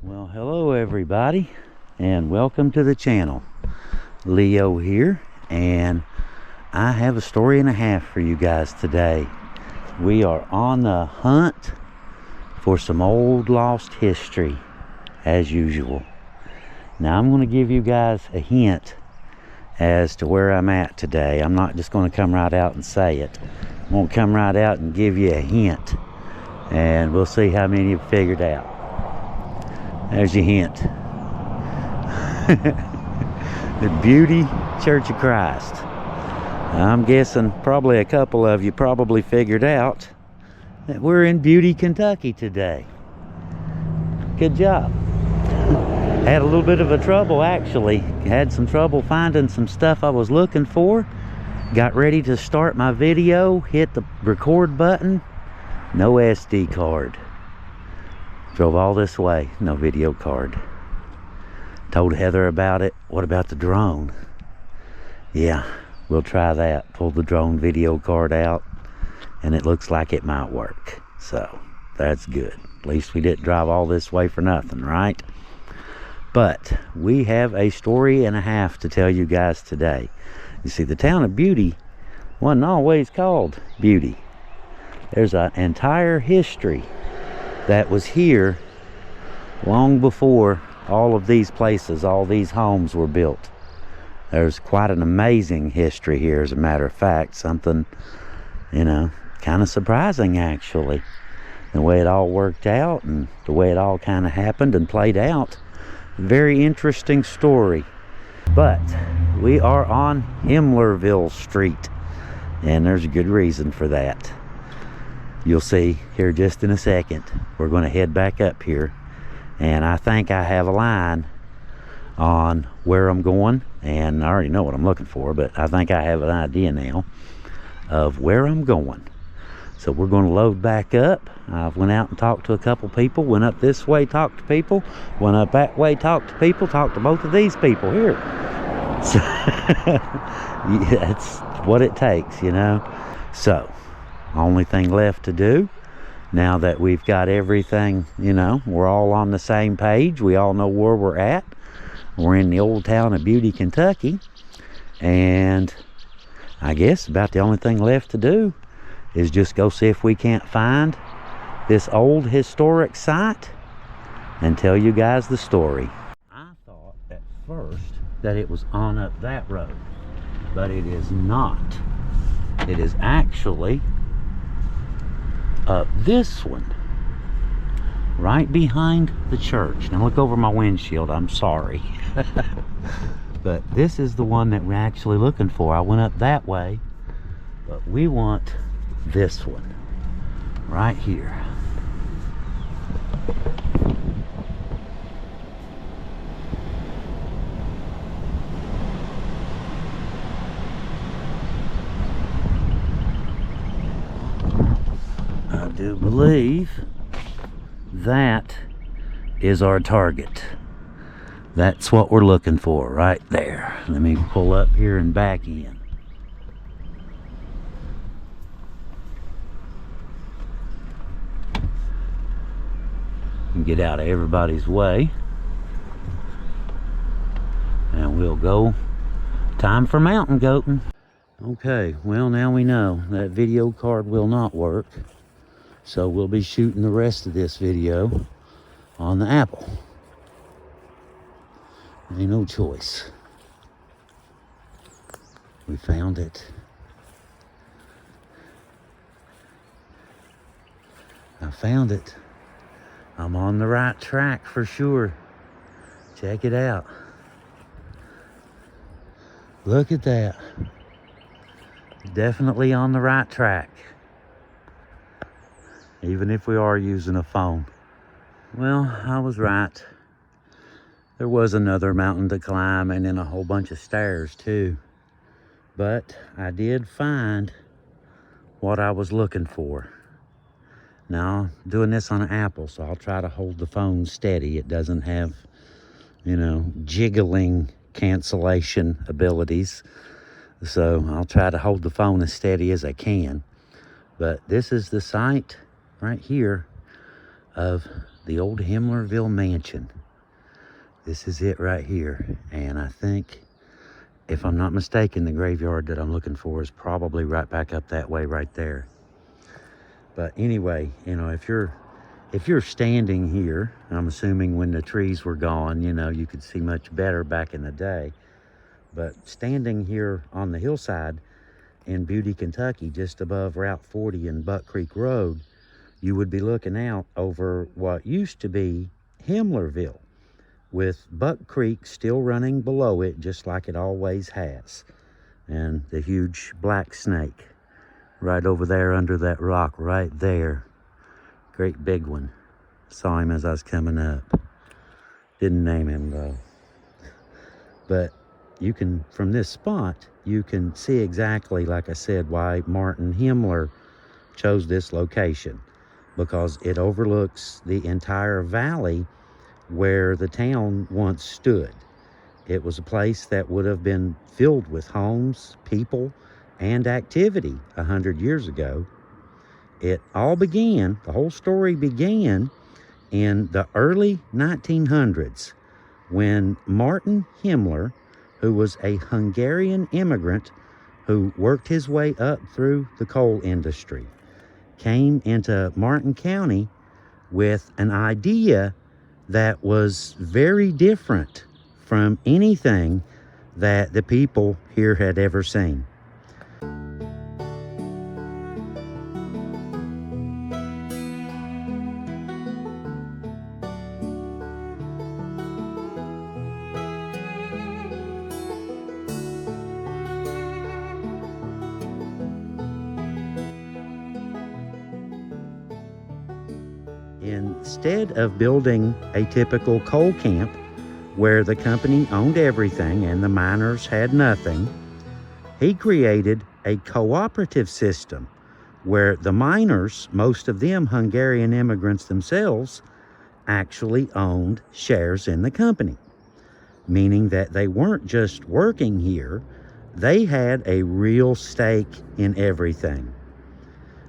Well, hello everybody, and welcome to the channel. Leo here, and I have a story and a half for you guys today. We are on the hunt for some old lost history, as usual. Now I'm going to give you guys a hint as to where I'm at today. I'm not just going to come right out and say it. I'm going to come right out and give you a hint, and we'll see how many you've figured out. There's your hint. The Beauty Church of Christ. I'm guessing probably a couple of you probably figured out that we're in Beauty, Kentucky today. Good job. Had a little bit of a trouble actually. Had some trouble finding some stuff I was looking for. Got ready to start my video, hit the record button. No SD card. Drove all this way, no video card. Told Heather about it. What about the drone? Yeah, we'll try that. Pull the drone video card out, and it looks like it might work. So, that's good. At least we didn't drive all this way for nothing, right? But we have a story and a half to tell you guys today. You see, the town of Beauty wasn't always called Beauty. There's an entire history that was here long before all of these places, all these homes were built. There's quite an amazing history here, as a matter of fact. Something, you know, kind of surprising actually. The way it all worked out and the way it all kind of happened and played out. Very interesting story. But we are on Himlerville Street, and there's a good reason for that. You'll see here just in a second. We're going to head back up here, and I think I have a line on where I'm going, and I already know what I'm looking for, but I think I have an idea now of where I'm going. So we're going to load back up. I went out and talked to a couple people, went up this way, talked to people, went up that way, talked to people, talked to both of these people here. So yeah, that's what it takes, you know. So only thing left to do, now that we've got everything, you know, we're all on the same page, we all know where we're at. We're in the old town of Beauty, Kentucky, and I guess about the only thing left to do is just go see if we can't find this old historic site and tell you guys the story. I thought at first that it was on up that road, but it is not. It is actually up this one, right behind the church. Now look over my windshield, I'm sorry. But this is the one that we're actually looking for. I went up that way, but we want this one right here. I do believe that is our target. That's what we're looking for right there. Let me pull up here and back in. And get out of everybody's way. And we'll go. Time for mountain goating. Okay, well now we know that video card will not work. So we'll be shooting the rest of this video on the Apple. Ain't no choice. We found it. I found it. I'm on the right track for sure. Check it out. Look at that. Definitely on the right track. Even if we are using a phone. Well, I was right. There was another mountain to climb and then a whole bunch of stairs too. But I did find what I was looking for. Now, I'm doing this on an Apple, so I'll try to hold the phone steady. It doesn't have, you know, jiggling cancellation abilities. So I'll try to hold the phone as steady as I can. But this is the site right here of the old Himmlerville mansion. This is it right here. And I think, if I'm not mistaken, the graveyard that I'm looking for is probably right back up that way right there. But anyway, you know, if you're standing here, I'm assuming when the trees were gone, you know, you could see much better back in the day. But standing here on the hillside in Beauty, Kentucky, just above Route 40 and Buck Creek Road, you would be looking out over what used to be Himmlerville, with Buck Creek still running below it just like it always has. And the huge black snake right over there under that rock right there. Great big one. Saw him as I was coming up. Didn't name him though. But you can, from this spot, you can see exactly, like I said, why Martin Himmler chose this location. Because it overlooks the entire valley where the town once stood. It was a place that would have been filled with homes, people, and activity 100 years ago. It all began, the whole story began in the early 1900s when Martin Himmler, who was a Hungarian immigrant who worked his way up through the coal industry, came into Martin County with an idea that was very different from anything that the people here had ever seen. Instead of building a typical coal camp where the company owned everything and the miners had nothing, he created a cooperative system where the miners, most of them Hungarian immigrants themselves, actually owned shares in the company, meaning that they weren't just working here, they had a real stake in everything.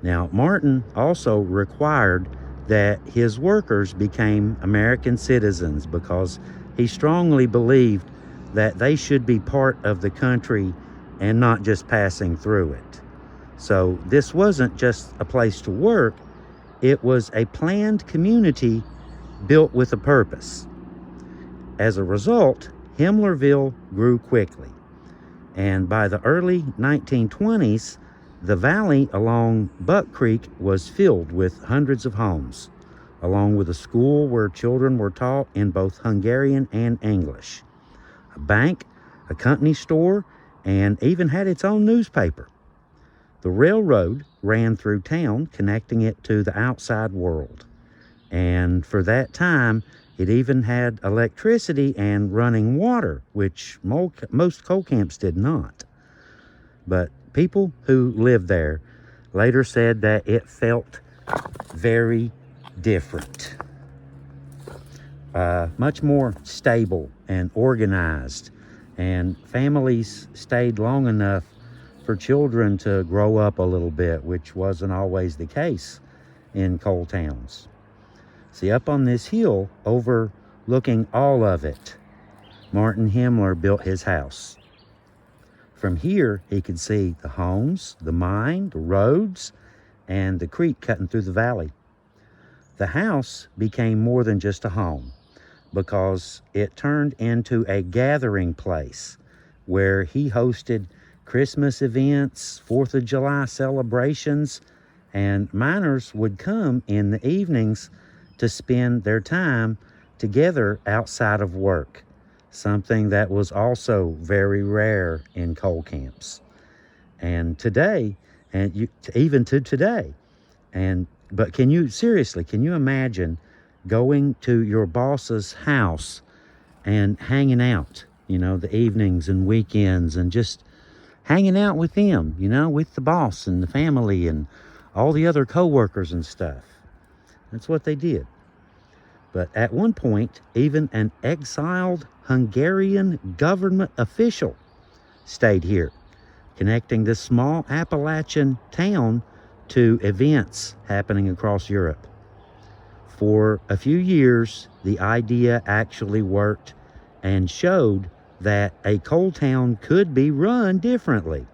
Now, Martin also required that his workers became American citizens because he strongly believed that they should be part of the country and not just passing through it. So this wasn't just a place to work, it was a planned community built with a purpose. As a result, Himmlerville grew quickly, and by the early 1920s, the valley along Buck Creek was filled with hundreds of homes, along with a school where children were taught in both Hungarian and English, a bank, a company store, and even had its own newspaper. The railroad ran through town, connecting it to the outside world. And for that time, it even had electricity and running water, which most coal camps did not. But people who lived there later said that it felt very different. Much more stable and organized, and families stayed long enough for children to grow up a little bit, which wasn't always the case in coal towns. See, up on this hill, overlooking all of it, Martin Himmler built his house. From here, he could see the homes, the mine, the roads, and the creek cutting through the valley. The house became more than just a home because it turned into a gathering place where he hosted Christmas events, 4th of July celebrations, and miners would come in the evenings to spend their time together outside of work. Something that was also very rare in coal camps. And today, even to today, but can you imagine going to your boss's house and hanging out, you know, the evenings and weekends, and just hanging out with them, you know, with the boss and the family and all the other co-workers and stuff. That's what they did. But at one point, even an exiled Hungarian government official stayed here, connecting this small Appalachian town to events happening across Europe. For a few years, the idea actually worked and showed that a coal town could be run differently.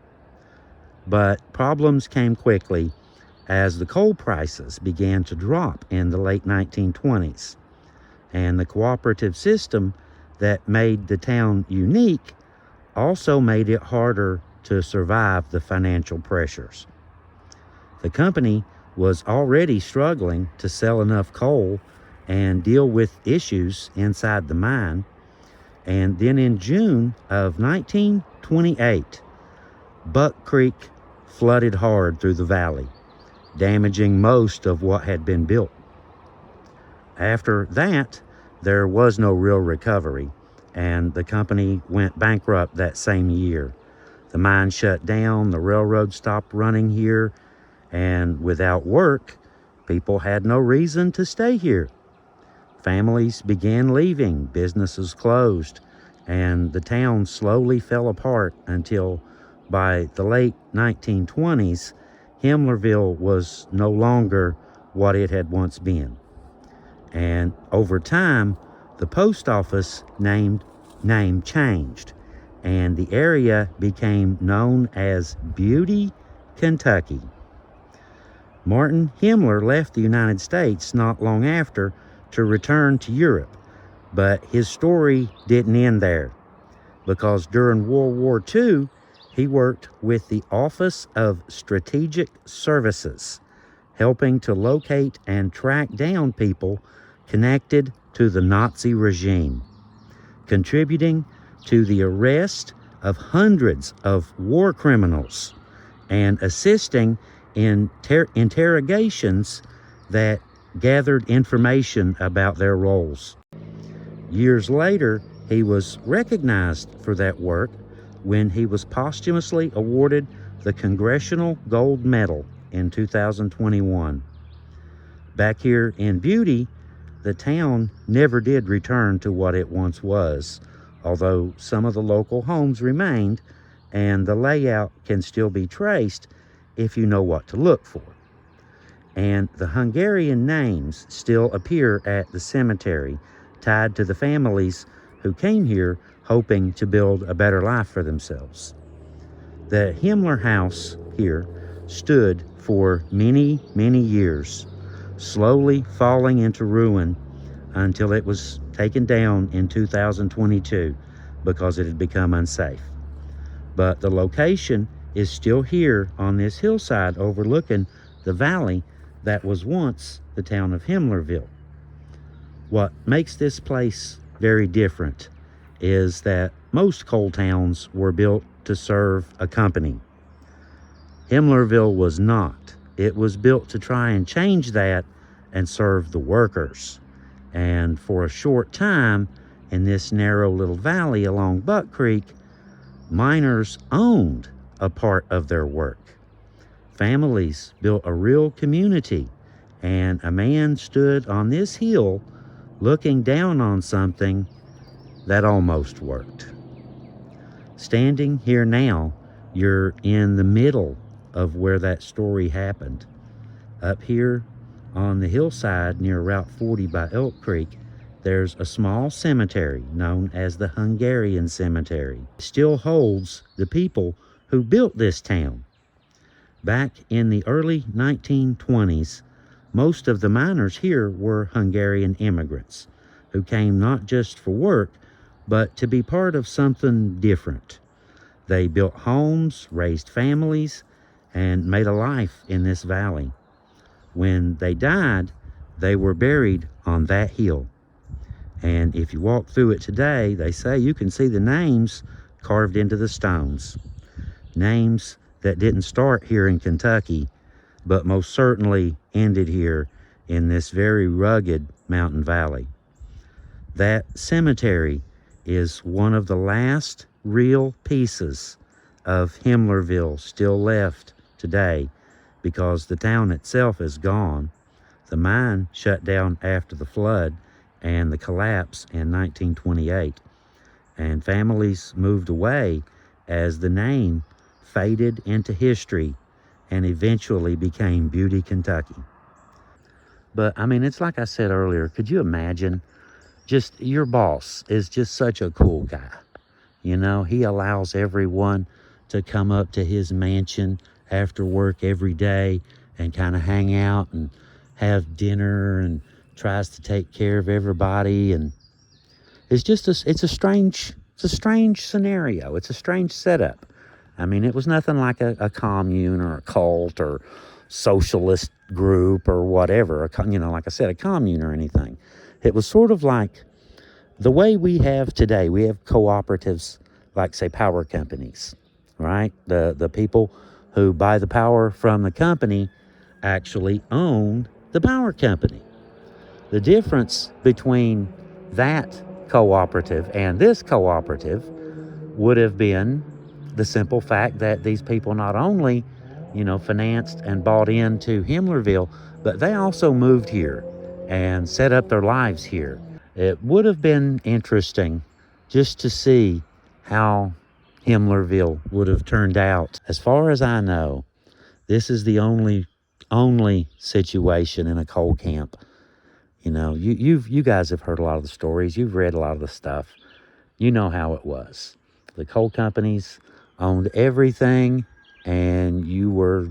But problems came quickly as the coal prices began to drop in the late 1920s. And the cooperative system that made the town unique also made it harder to survive the financial pressures. The company was already struggling to sell enough coal and deal with issues inside the mine. And then in June of 1928, Buck Creek flooded hard through the valley, damaging most of what had been built. After that, there was no real recovery, and the company went bankrupt that same year. The mine shut down, the railroad stopped running here, and without work, people had no reason to stay here. Families began leaving, businesses closed, and the town slowly fell apart until by the late 1920s, Himmlerville was no longer what it had once been. And over time, the post office name changed, and the area became known as Beauty, Kentucky. Martin Himmler left the United States not long after to return to Europe, but his story didn't end there, because during World War II, he worked with the Office of Strategic Services, helping to locate and track down people connected to the Nazi regime, contributing to the arrest of hundreds of war criminals and assisting in interrogations that gathered information about their roles. Years later, he was recognized for that work when he was posthumously awarded the Congressional Gold Medal in 2021. Back here in Beauty, the town never did return to what it once was, although some of the local homes remained, and the layout can still be traced if you know what to look for. And the Hungarian names still appear at the cemetery, tied to the families who came here hoping to build a better life for themselves. The Himmler house here stood for many, many years, slowly falling into ruin until it was taken down in 2022 because it had become unsafe. But the location is still here on this hillside overlooking the valley that was once the town of Himmlerville. What makes this place very different is that most coal towns were built to serve a company. Himmlerville was not. It was built to try and change that and serve the workers. And for a short time, in this narrow little valley along Buck Creek, miners owned a part of their work. Families built a real community, and a man stood on this hill looking down on something that almost worked. Standing here now, you're in the middle of where that story happened. Up here on the hillside near Route 40 by Elk Creek, there's a small cemetery known as the Hungarian Cemetery. It still holds the people who built this town. Back in the early 1920s, most of the miners here were Hungarian immigrants who came not just for work, but to be part of something different. They built homes, raised families, and made a life in this valley. When they died, they were buried on that hill. And if you walk through it today, they say you can see the names carved into the stones. Names that didn't start here in Kentucky, but most certainly ended here in this very rugged mountain valley. That cemetery is one of the last real pieces of Himmlerville still left today, because the town itself is gone. The mine shut down after the flood and the collapse in 1928, and families moved away as the name faded into history and eventually became Beauty, Kentucky. But I mean, it's like I said earlier, could you imagine just your boss is just such a cool guy. You know, he allows everyone to come up to his mansion after work every day and kind of hang out and have dinner, and tries to take care of everybody. And it's just it's a strange scenario. It's a strange setup. I mean, it was nothing like a commune or a cult or socialist group or whatever, you know, like I said, a commune or anything. It was sort of like the way we have today. We have cooperatives, like, say, power companies, right? The people who buy the power from the company actually own the power company. The difference between that cooperative and this cooperative would have been the simple fact that these people not only, you know, financed and bought into Himmlerville, but they also moved here and set up their lives here. It would have been interesting just to see how Himmlerville would have turned out. As far as I know, this is the only situation in a coal camp. You know, you guys have heard a lot of the stories. You've read a lot of the stuff. You know how it was. The coal companies owned everything, and you were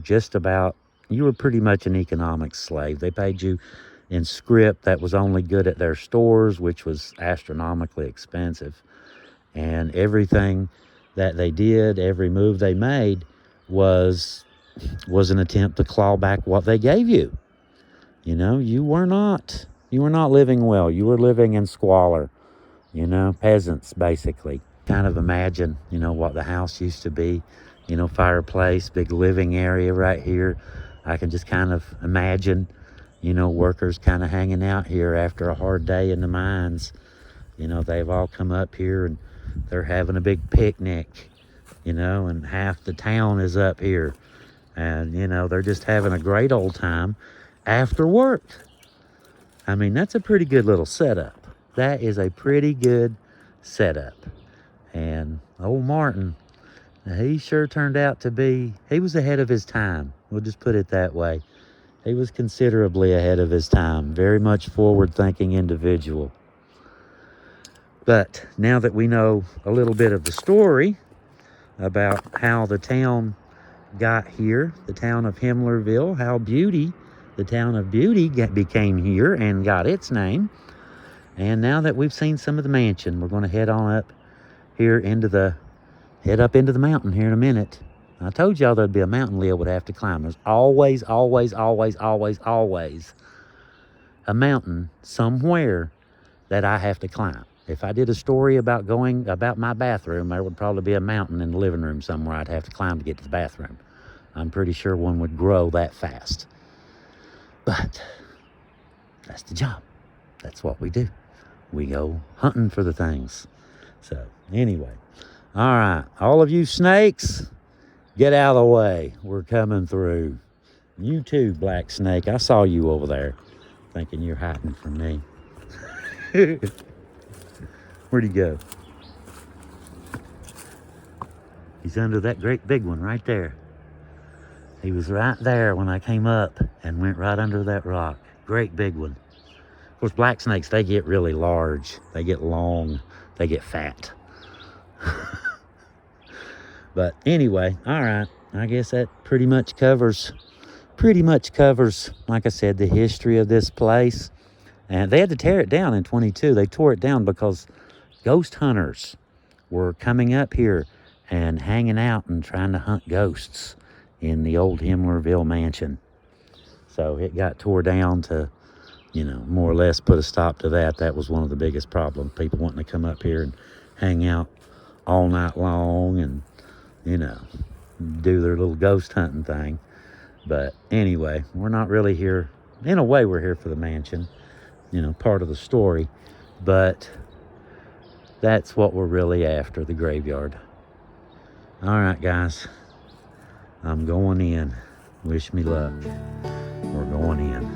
pretty much an economic slave. They paid you in script that was only good at their stores, which was astronomically expensive. And everything that they did, every move they made was an attempt to claw back what they gave you. You know, you were not living well. You were living in squalor. You know, peasants, basically. Kind of imagine, you know, what the house used to be. You know, fireplace, big living area right here. I can just kind of imagine, you know, workers kind of hanging out here after a hard day in the mines. You know, they've all come up here and they're having a big picnic, you know, and half the town is up here. And, you know, they're just having a great old time after work. I mean, that's a pretty good little setup. That is a pretty good setup. And old Martin, he sure turned out to be, he was ahead of his time. We'll just put it that way. He was considerably ahead of his time. Very much forward-thinking individual. But now that we know a little bit of the story about how the town got here, the town of Himmlerville, how the town of Beauty became here and got its name. And now that we've seen some of the mansion, we're going to head on up here into the mountain here in a minute. I told y'all there'd be a mountain Leah would have to climb. There's always a mountain somewhere that I have to climb. If I did a story about my bathroom, there would probably be a mountain in the living room somewhere I'd have to climb to get to the bathroom. I'm pretty sure one would grow that fast. But that's the job. That's what we do. We go hunting for the things. So anyway, all right, all of you snakes, get out of the way. We're coming through. You too, black snake. I saw you over there thinking you're hiding from me. Where'd he go? He's under that great big one right there. He was right there when I came up and went right under that rock. Great big one. Of course, black snakes, they get really large. They get long. They get fat. But anyway, all right. I guess that pretty much covers, like I said, the history of this place. And they had to tear it down in 22. They tore it down because ghost hunters were coming up here and hanging out and trying to hunt ghosts in the old Himmlerville mansion. So it got tore down to, you know, more or less put a stop to that. That was one of the biggest problems. People wanting to come up here and hang out all night long and, you know, do their little ghost hunting thing. But anyway, we're not really here. In a way, we're here for the mansion, you know, part of the story. But that's what we're really after, the graveyard. All right, guys. I'm going in. Wish me luck. We're going in.